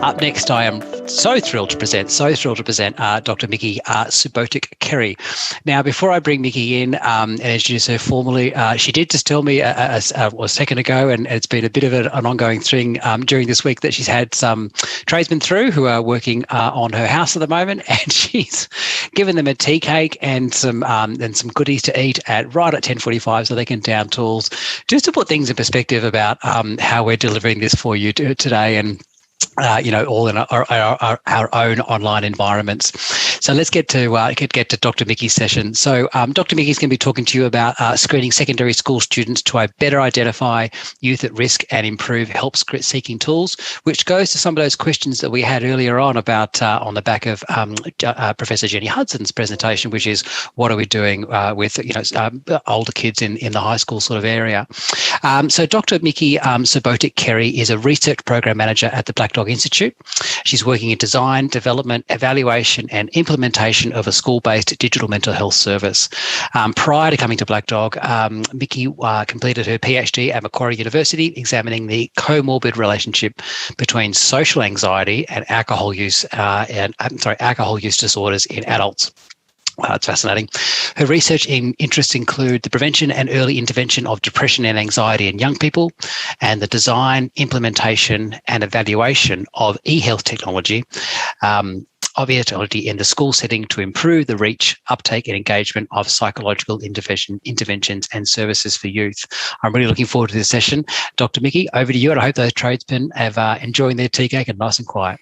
Up next, I am so thrilled to present Dr. Mirjana Subotic-Kerry. Now, before I bring Mickey in and introduce her formally, she did just tell me a second ago, and it's been a bit of an ongoing thing during this week, that she's had some tradesmen through who are working on her house at the moment, and she's given them a tea cake and some goodies to eat right at 10:45, so they can down tools, just to put things in perspective about how we're delivering this for you today, and all in our own online environments. So let's get to Dr. Mickey's session. So Dr. Mickey's going to be talking to you about screening secondary school students to better identify youth at risk and improve help-seeking tools, which goes to some of those questions that we had earlier on about on the back of Professor Jenny Hudson's presentation, which is what are we doing with older kids in the high school sort of area. So Dr. Mirjana Subotic-Kerry is a research program manager at the Black Dog Institute. She's working in design, development, evaluation and implementation of a school-based digital mental health service. Prior to coming to Black Dog, Mickey completed her PhD at Macquarie University, examining the comorbid relationship between social anxiety and alcohol use disorders in adults. It's fascinating. Her research interests include the prevention and early intervention of depression and anxiety in young people, and the design, implementation and evaluation of e-health technology in the school setting to improve the reach, uptake and engagement of psychological interventions and services for youth. I'm really looking forward to this session. Dr. Mickey, over to you, and I hope those tradesmen have enjoying their tea cake and nice and quiet.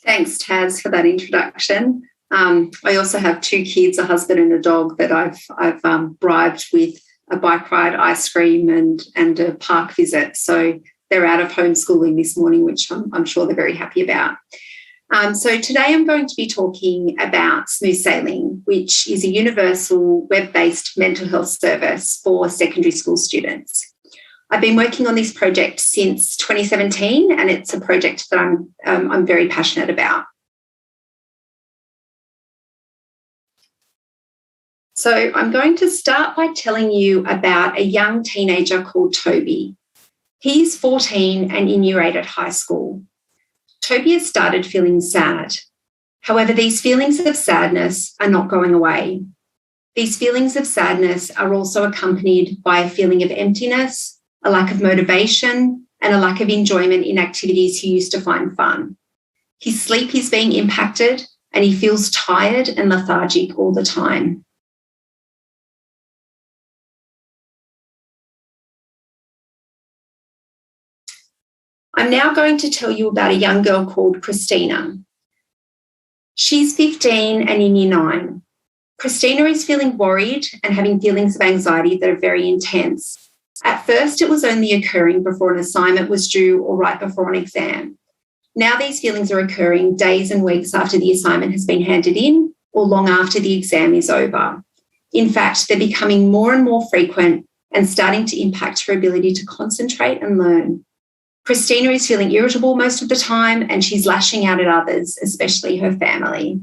Thanks, Taz, for that introduction. I also have two kids, a husband and a dog, that I've bribed with a bike ride, ice cream and a park visit. So they're out of homeschooling this morning, which I'm sure they're very happy about. So today I'm going to be talking about Smooth Sailing, which is a universal web-based mental health service for secondary school students. I've been working on this project since 2017, and it's a project that I'm very passionate about. So I'm going to start by telling you about a young teenager called Toby. He's 14 and in year 8 at high school. Toby has started feeling sad. However, these feelings of sadness are not going away. These feelings of sadness are also accompanied by a feeling of emptiness, a lack of motivation, and a lack of enjoyment in activities he used to find fun. His sleep is being impacted, and he feels tired and lethargic all the time. I'm now going to tell you about a young girl called Christina. She's 15 and in year 9. Christina is feeling worried and having feelings of anxiety that are very intense. At first, it was only occurring before an assignment was due or right before an exam. Now these feelings are occurring days and weeks after the assignment has been handed in or long after the exam is over. In fact, they're becoming more and more frequent and starting to impact her ability to concentrate and learn. Christina is feeling irritable most of the time, and she's lashing out at others, especially her family.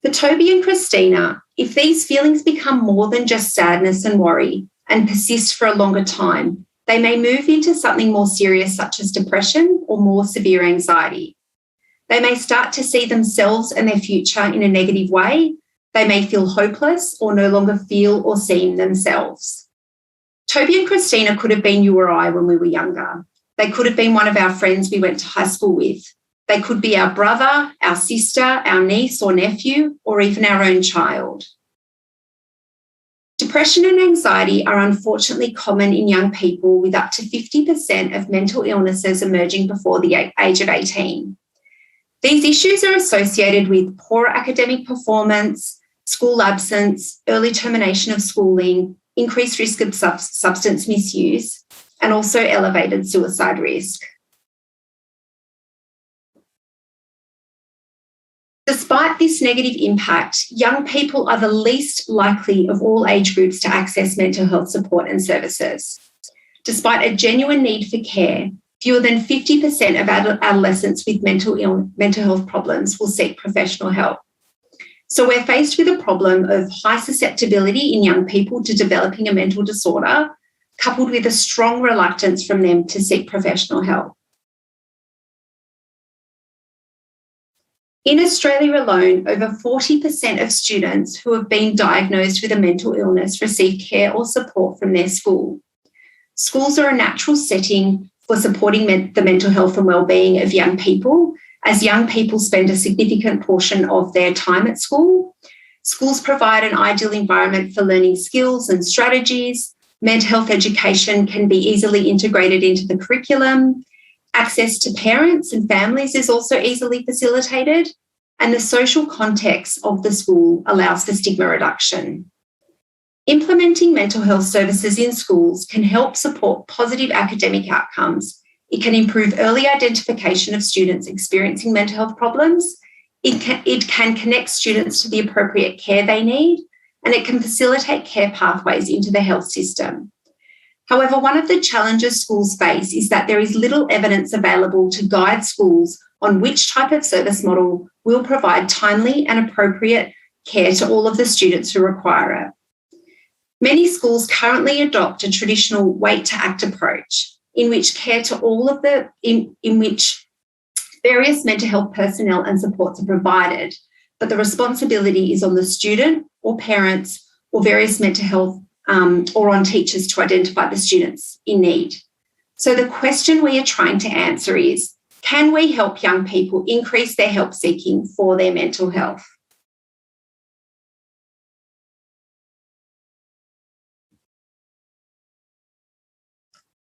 For Toby and Christina, if these feelings become more than just sadness and worry and persist for a longer time, they may move into something more serious, such as depression or more severe anxiety. They may start to see themselves and their future in a negative way. They may feel hopeless or no longer feel or see themselves. Toby and Christina could have been you or I when we were younger. They could have been one of our friends we went to high school with. They could be our brother, our sister, our niece or nephew, or even our own child. Depression and anxiety are unfortunately common in young people, with up to 50% of mental illnesses emerging before the age of 18. These issues are associated with poor academic performance, school absence, early termination of schooling, increased risk of substance misuse, and also elevated suicide risk. Despite this negative impact, young people are the least likely of all age groups to access mental health support and services. Despite a genuine need for care, fewer than 50% of adolescents with mental health problems will seek professional help. So we're faced with a problem of high susceptibility in young people to developing a mental disorder, coupled with a strong reluctance from them to seek professional help. In Australia alone, over 40% of students who have been diagnosed with a mental illness receive care or support from their school. Schools are a natural setting for supporting the mental health and wellbeing of young people, as young people spend a significant portion of their time at school. Schools provide an ideal environment for learning skills and strategies. Mental health education can be easily integrated into the curriculum. Access to parents and families is also easily facilitated, and the social context of the school allows for stigma reduction. Implementing mental health services in schools can help support positive academic outcomes. It can improve early identification of students experiencing mental health problems. It can connect students to the appropriate care they need, and it can facilitate care pathways into the health system. However, one of the challenges schools face is that there is little evidence available to guide schools on which type of service model will provide timely and appropriate care to all of the students who require it. Many schools currently adopt a traditional wait to act approach, in which care to all of in which various mental health personnel and supports are provided, but the responsibility is on the student or parents or various mental health or on teachers to identify the students in need. So the question we are trying to answer is, can we help young people increase their help seeking for their mental health?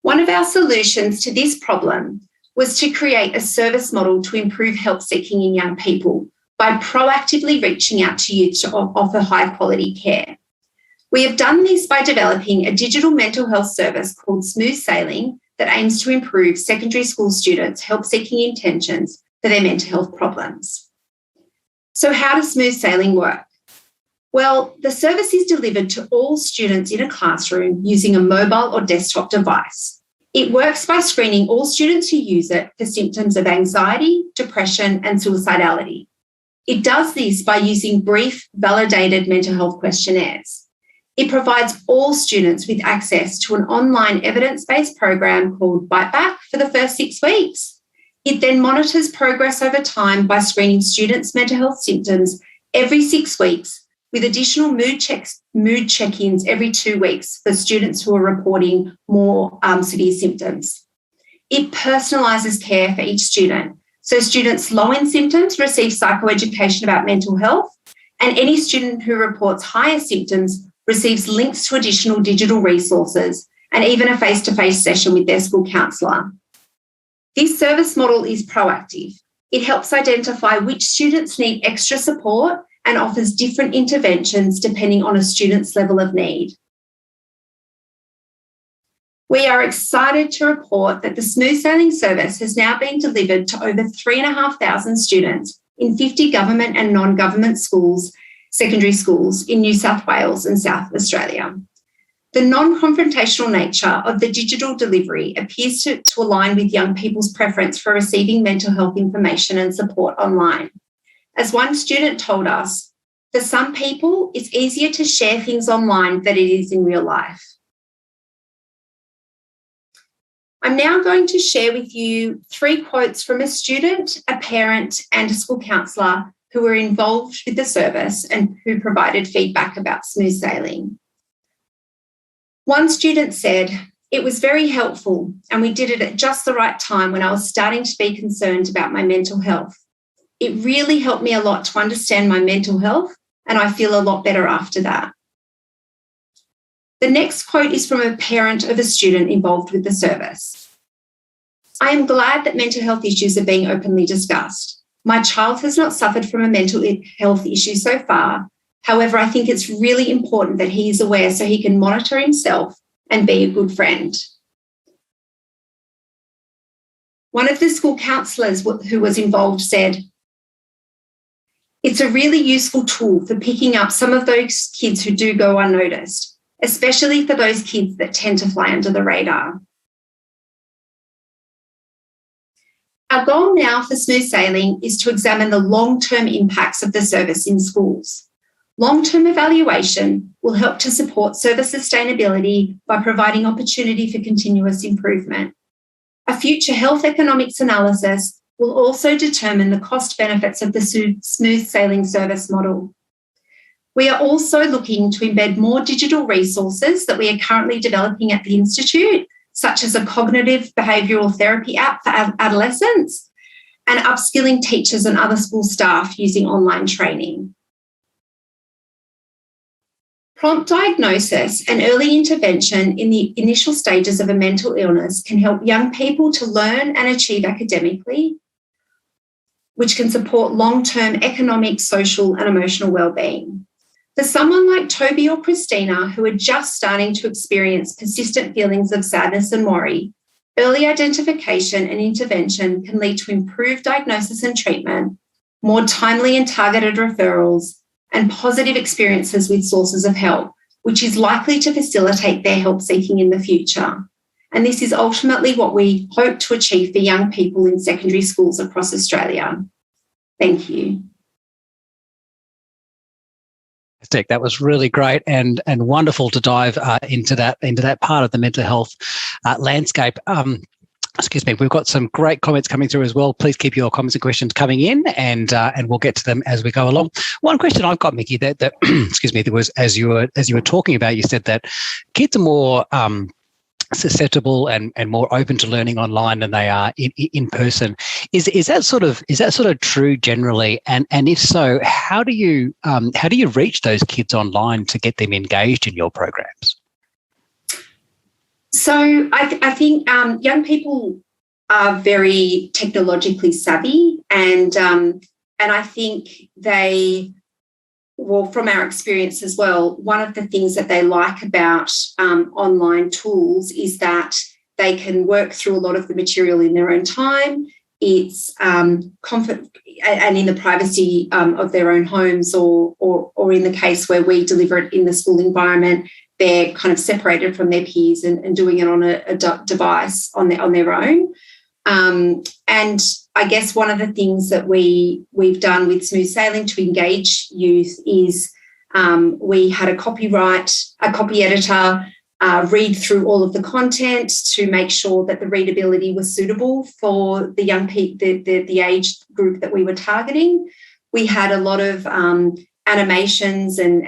One of our solutions to this problem was to create a service model to improve help seeking in young people by proactively reaching out to youth to offer high quality care. We have done this by developing a digital mental health service called Smooth Sailing that aims to improve secondary school students' help-seeking intentions for their mental health problems. So how does Smooth Sailing work? Well, the service is delivered to all students in a classroom using a mobile or desktop device. It works by screening all students who use it for symptoms of anxiety, depression, and suicidality. It does this by using brief, validated mental health questionnaires. It provides all students with access to an online evidence-based program called Bite Back for the first 6 weeks. It then monitors progress over time by screening students' mental health symptoms every 6 weeks, with additional mood check-ins every 2 weeks for students who are reporting more severe symptoms. It personalises care for each student. So students low in symptoms receive psychoeducation about mental health, and any student who reports higher symptoms receives links to additional digital resources and even a face-to-face session with their school counsellor. This service model is proactive. It helps identify which students need extra support and offers different interventions depending on a student's level of need. We are excited to report that the Smooth Sailing service has now been delivered to over 3,500 students in 50 government and non-government schools, secondary schools in New South Wales and South Australia. The non-confrontational nature of the digital delivery appears to align with young people's preference for receiving mental health information and support online. As one student told us, for some people, it's easier to share things online than it is in real life. I'm now going to share with you 3 quotes from a student, a parent, and a school counsellor who were involved with the service and who provided feedback about Smooth Sailing. One student said, "It was very helpful and we did it at just the right time when I was starting to be concerned about my mental health. It really helped me a lot to understand my mental health and I feel a lot better after that." The next quote is from a parent of a student involved with the service. "I am glad that mental health issues are being openly discussed. My child has not suffered from a mental health issue so far. However, I think it's really important that he is aware so he can monitor himself and be a good friend." One of the school counsellors who was involved said, "It's a really useful tool for picking up some of those kids who do go unnoticed, especially for those kids that tend to fly under the radar." Our goal now for Smooth Sailing is to examine the long-term impacts of the service in schools. Long-term evaluation will help to support service sustainability by providing opportunity for continuous improvement. A future health economics analysis will also determine the cost benefits of the smooth sailing service model. We are also looking to embed more digital resources that we are currently developing at the Institute, such as a cognitive behavioural therapy app for adolescents, and upskilling teachers and other school staff using online training. Prompt diagnosis and early intervention in the initial stages of a mental illness can help young people to learn and achieve academically, which can support long-term economic, social and emotional well-being. For someone like Toby or Christina, who are just starting to experience persistent feelings of sadness and worry, early identification and intervention can lead to improved diagnosis and treatment, more timely and targeted referrals, and positive experiences with sources of help, which is likely to facilitate their help seeking in the future. And this is ultimately what we hope to achieve for young people in secondary schools across Australia. Thank you. That was really great and wonderful to dive into that part of the mental health landscape. Excuse me. We've got some great comments coming through as well. Please keep your comments and questions coming in, and we'll get to them as we go along. One question I've got, Mickey, that excuse me, there was as you were talking about, you said that kids are more susceptible and more open to learning online than they are in person. Is that sort of true generally? And if so, how do you reach those kids online to get them engaged in your programs? So I think young people are very technologically savvy, and I think they, well, from our experience as well, one of the things that they like about online tools is that they can work through a lot of the material in their own time. It's comfort and in the privacy of their own homes, or in the case where we deliver it in the school environment, they're kind of separated from their peers and doing it on a device on their own. And I guess one of the things that we've done with Smooth Sailing to engage youth is we had a copy editor read through all of the content to make sure that the readability was suitable for the young people, the age group that we were targeting. We had a lot of animations and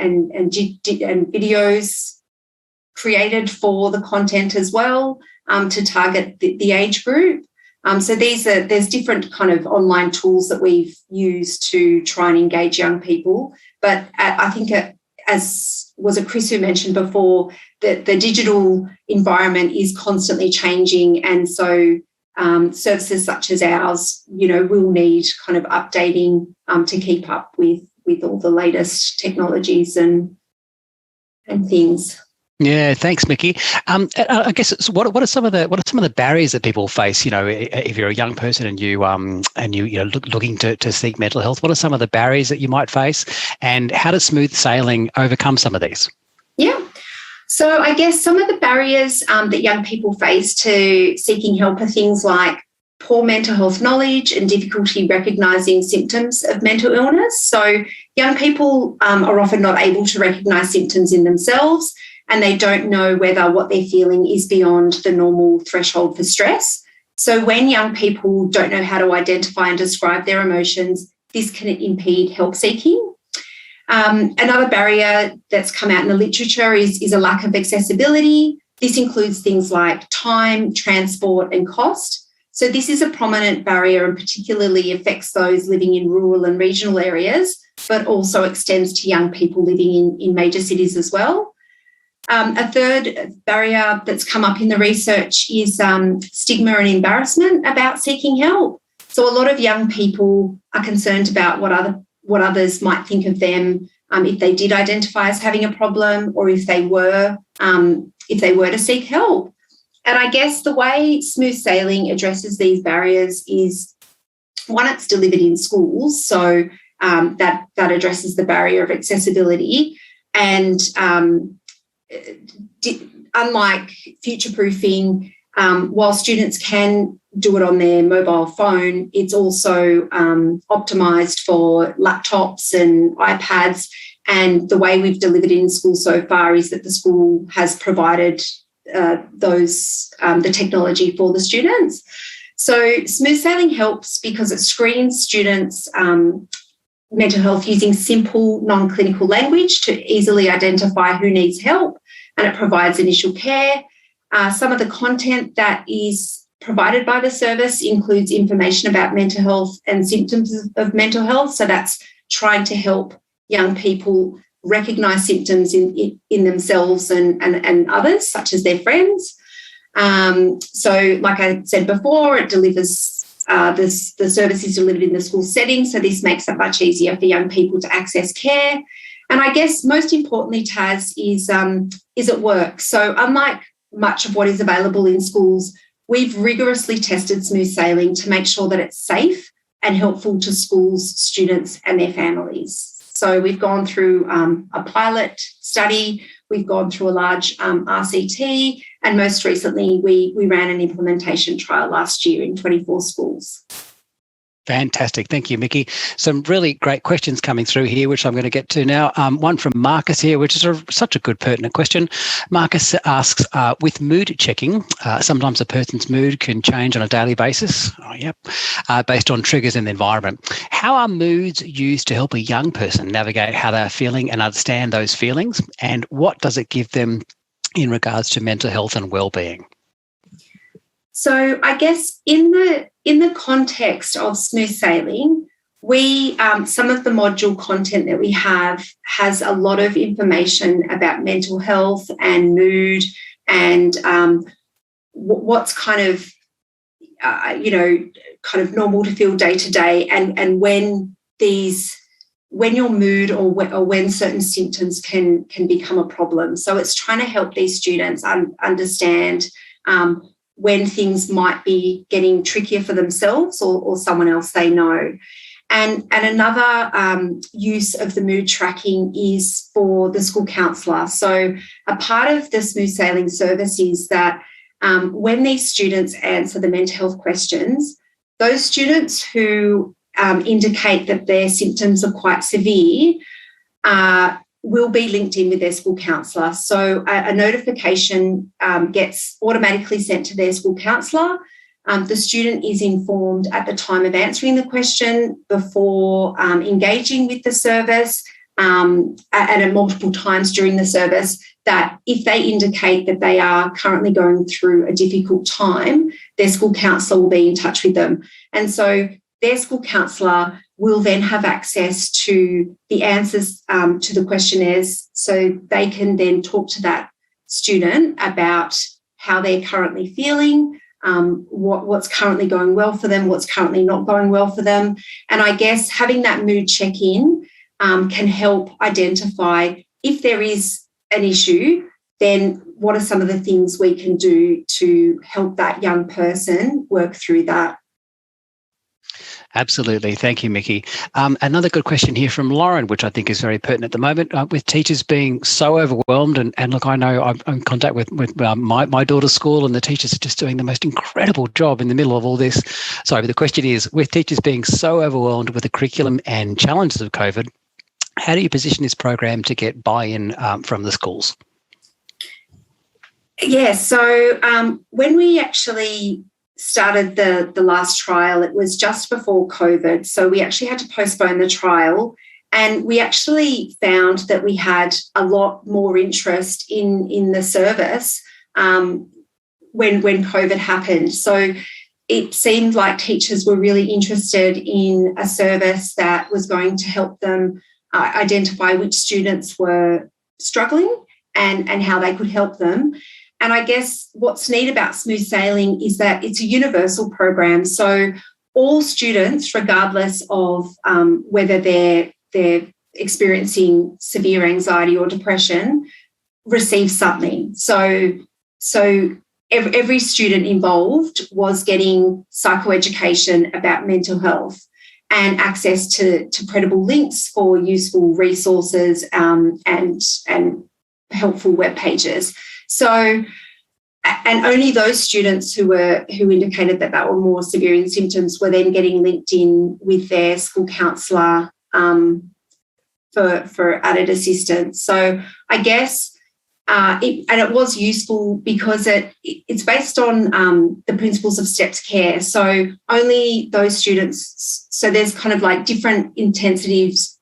videos created for the content as well to target the age group. So there's different kind of online tools that we've used to try and engage young people. But I think, as was it Chris who mentioned before, that the digital environment is constantly changing, and so services such as ours, will need kind of updating to keep up with all the latest technologies and things. Yeah, thanks, Mickey. I guess what are some of the barriers that people face? If you're a young person and you're looking to seek mental health, what are some of the barriers that you might face, and how does Smooth Sailing overcome some of these? Yeah. So I guess some of the barriers that young people face to seeking help are things like poor mental health knowledge and difficulty recognising symptoms of mental illness. So young people are often not able to recognise symptoms in themselves, and they don't know whether what they're feeling is beyond the normal threshold for stress. So when young people don't know how to identify and describe their emotions, this can impede help seeking. Another barrier that's come out in the literature is a lack of accessibility. This includes things like time, transport and cost. So this is a prominent barrier and particularly affects those living in rural and regional areas, but also extends to young people living in major cities as well. A third barrier that's come up in the research is stigma and embarrassment about seeking help. So a lot of young people are concerned about what others might think of them if they did identify as having a problem, or if they were to seek help. And I guess the way Smooth Sailing addresses these barriers is, one, it's delivered in schools, so that addresses the barrier of accessibility, and unlike future-proofing, while students can do it on their mobile phone, it's also optimised for laptops and iPads, And the way we've delivered in school so far is that the school has provided the technology for the students. So smooth sailing helps because it screens students' mental health using simple, non-clinical language to easily identify who needs help, and it provides initial care. Some of the content that is provided by the service includes information about mental health and symptoms of mental health. So that's trying to help young people recognise symptoms in themselves and others, such as their friends. So like I said before, it delivers, the service is delivered in the school setting, so this makes it much easier for young people to access care. And I guess most importantly, Taz, is it works. So unlike much of what is available in schools, we've rigorously tested smooth sailing to make sure that it's safe and helpful to schools, students and their families. So we've gone through a pilot study, we've gone through a large RCT, and most recently we ran an implementation trial last year in 24 schools. Fantastic. Thank you, Mickey. Some really great questions coming through here, which I'm going to get to now. One from Marcus here, which is such a good pertinent question. Marcus asks, with mood checking, sometimes a person's mood can change on a daily basis, based on triggers in the environment. How are moods used to help a young person navigate how they're feeling and understand those feelings? And what does it give them in regards to mental health and well-being? So I guess in the context of smooth sailing, we some of the module content that we have has a lot of information about mental health and mood and what's kind of normal to feel day to day, and when your mood or when certain symptoms can become a problem. So it's trying to help these students understand when things might be getting trickier for themselves or someone else they know. And another use of the mood tracking is for the school counsellor. So a part of the smooth sailing service is that when these students answer the mental health questions, those students who indicate that their symptoms are quite severe will be linked in with their school counsellor. So a notification gets automatically sent to their school counsellor. The student is informed at the time of answering the question, before engaging with the service, and at multiple times during the service, that if they indicate that they are currently going through a difficult time, their school counsellor will be in touch with them. And so their school counsellor will then have access to the answers to the questionnaires, so they can then talk to that student about how they're currently feeling, what's currently going well for them, what's currently not going well for them. And I guess having that mood check-in can help identify if there is an issue, then what are some of the things we can do to help that young person work through that. Absolutely. Thank you, Mickey. Another good question here from Lauren, which I think is very pertinent at the moment, with teachers being so overwhelmed. And look, I know I'm in contact with my daughter's school, and the teachers are just doing the most incredible job in the middle of all this. So the question is, with teachers being so overwhelmed with the curriculum and challenges of COVID, how do you position this program to get buy-in from the schools? Yeah, so when we actually started the last trial, it was just before COVID, so we actually had to postpone the trial, and we actually found that we had a lot more interest in the service when COVID happened. So it seemed like teachers were really interested in a service that was going to help them identify which students were struggling and how they could help them. And I guess what's neat about smooth sailing is that it's a universal program. So all students, regardless of whether they're experiencing severe anxiety or depression, receive something. So every student involved was getting psychoeducation about mental health and access to credible links for useful resources and helpful web pages. So, and only those students who indicated that were more severe in symptoms were then getting linked in with their school counsellor for for added assistance. So I guess it was useful because it's based on the principles of stepped care. So only those students, so there's kind of like different intensities,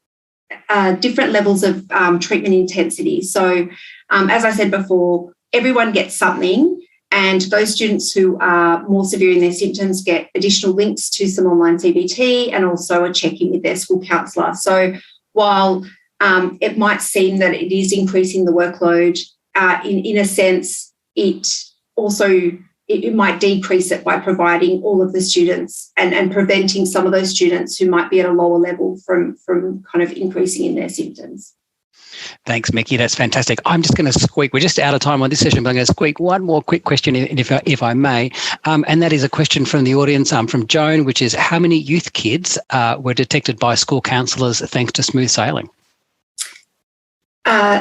different levels of treatment intensity. So as I said before, everyone gets something, and those students who are more severe in their symptoms get additional links to some online CBT and also a check-in with their school counsellor. So while it might seem that it is increasing the workload, in a sense, it might decrease it by providing all of the students and preventing some of those students who might be at a lower level from kind of increasing in their symptoms. Thanks, Mickey. That's fantastic. I'm just going to squeak. We're just out of time on this session, but I'm going to squeak one more quick question, if I may. And that is a question from the audience, from Joan, which is, how many youth kids were detected by school counsellors thanks to smooth sailing?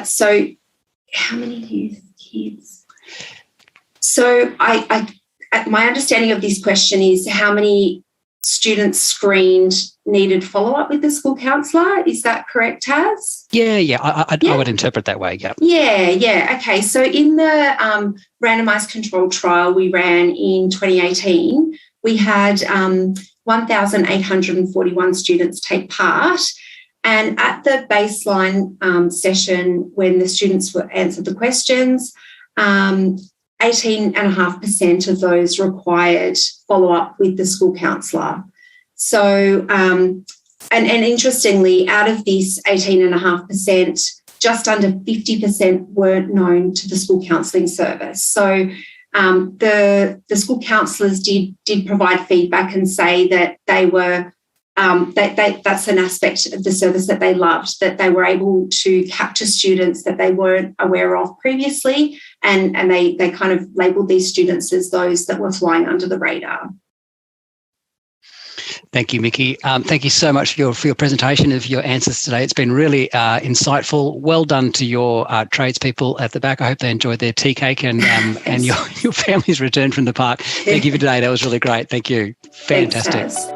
So how many youth kids? So my understanding of this question is how many students screened needed follow-up with the school counsellor. Is that correct, Taz? Yeah. I would interpret that way, yeah. Yeah. Okay, so in the randomised controlled trial we ran in 2018, we had 1,841 students take part. And at the baseline session, when the students answered the questions, 18.5% of those required follow-up with the school counsellor. So, and interestingly, out of this 18.5%, just under 50% weren't known to the school counselling service. So the school counsellors did provide feedback and say that they were that's an aspect of the service that they loved, that they were able to capture students that they weren't aware of previously, and they kind of labelled these students as those that were flying under the radar. Thank you, Mickey. Thank you so much for your presentation and for your answers today. It's been really insightful. Well done to your tradespeople at the back. I hope they enjoyed their tea cake and your family's return from the park. Thank you for today. That was really great. Thank you. Fantastic. Thanks,